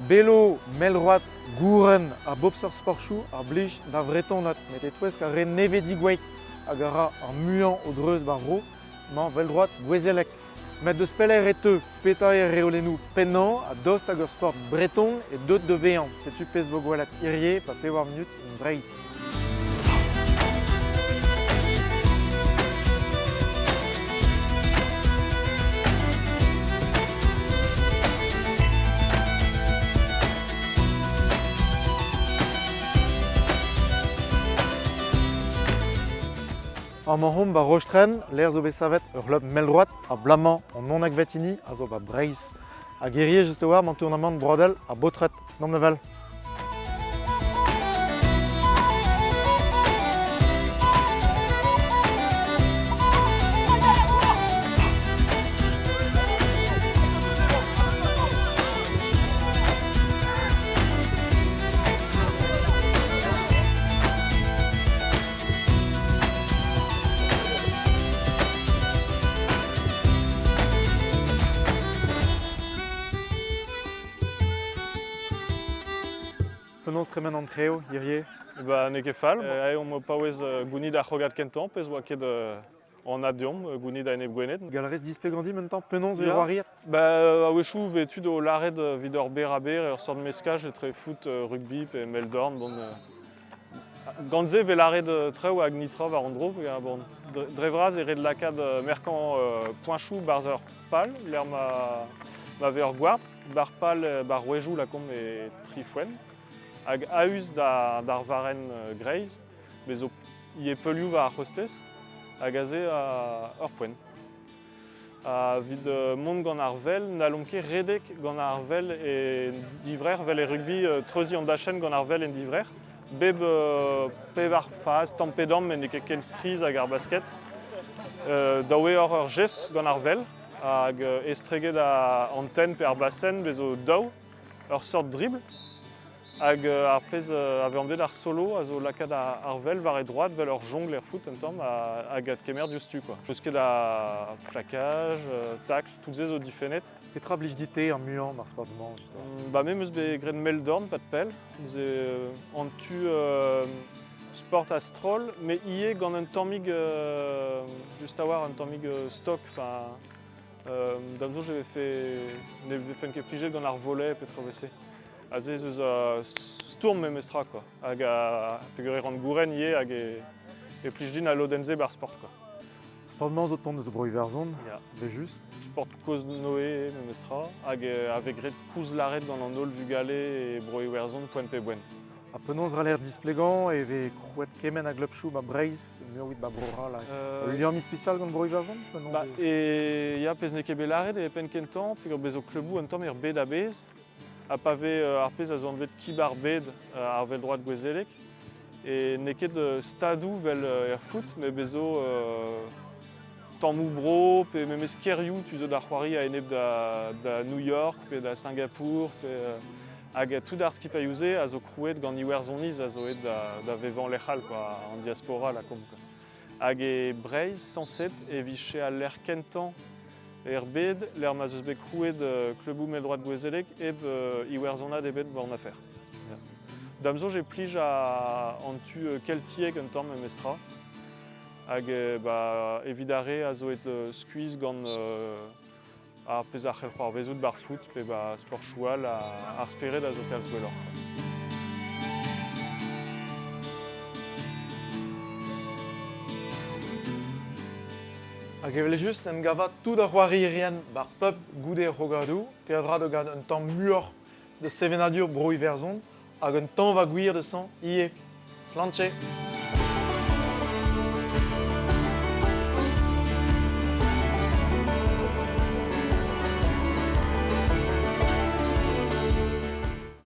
Belo, melroat, gouren a bobsor sporchou ar blij da vretonat. Met etouez ka re nevedi gweit hag a ra ar muant o dreuz bar vro, ma vel droat gwezelek. Met deus peler eteu peta e reolennou pennan a dost hag ur sport breton et deut de vean. Setu pez vo gwelet irie pa pewar minut in Breizh. Ar marhom ba rochtren, l'air zo bet savet ur lob meldroat a blamant an non agvetini a zo ba Breizh. A gerie just war man tournament brodel a botret, nom nevel. Penaos tremen an treo, irie. Ba ne ket fall. On paouez gounid ar c'hogat kentan, pez oa ket an adiom, gounid a enep gwenet. Galrez displegrandi mentan penaos e Ya. roariet. Ba a wechou vetud o lared vid ur ber a ber, ur sort de meskaj etre foot, rugby pe meldorn. Bon, Ganze ve lared treo hag nitra var an dro, bon, drevraz e red lakad merkan poinchou bar ur pal, l'air ma ve ur gwart, bar pal bar rouejou la kom e trifouen. Hag aus d'ar varen greiz, bez o ie pelioù va ar hostez, hag aze ur poen. Vid mont gant ar vel, n'allom ket redek gant ar vel e divrer, vel e rugby treuzi an dachen gant ar vel en divrer. Beb pev ar faz tampedam men e ket ken striz hag ar basket. Daoue ur gest gant ar vel, hag estreget an ten pe ar basen bez o daou, ur sort dribble. Hag ar pez ave an bet ar solo a zo lakad ar vel var e droad vel ur jongle er foot un tamm hag ad kemer diouztu. Eus ket a plakaj, tacle, tout ze zo difennet. Petra blij dite an muant mar sportman, justement. Ba me meus bet gren meldorn, pat pel. Meus an tu sport a stroll, me ie gant un tammig, just a war un tammig stok. Damzo ne ve fen ket plijet gant ar volet petra vese. Aze eus stourm me mestra, hag peogwir an gouren ie hag e plij din a lodenze bar sport. Sportman zo tont eus broi verzon, Ya. be just. Sport koz noe me mestra, hag ave gret kouz laret gant an ol vugale e broi werzon poen pe boen. A penaos raler displegan e ve krouet kemen a glopchou ba Breizh, muoit ba brora la. Liam spécial gant broi verzon? Ya pez ne ket bet laret e pen kentan, peogwir bez o klebou un tamm er bed a bez. A pave ar pez a zo an vet kibar bed ar vel droad gwezelek. E ne ket stadou vel er foot, me bezo tammou bro, pe me mes kerioù tu zo da c'hoari a enep da New York, pe da Singapour, hag tout ar skip a youze a zo krouet gant iwerzoniz a zo da vevan lechal en diaspora la kom. Hag e Breizh sanset e viche a l'er kentan er bed, l'air ma zeus bet krouet klebou meldroad gwezelek eb iwerzonad ebet born afer. Damzo j'ai plij an tu keltieg un tamm mestra. Hag evidare a zo et skuiz gant ar pez ar c'helc'har vezout bar foot pe sport choual ar speret a zo kalz gwelloc'h. Hag evel just en gava tout da c'hoari irien bar pub goude rogadou, pe a dra de gad un tamm muor de sevenadur broi verzon, hag un tamm va gwir de san ie. Slantche!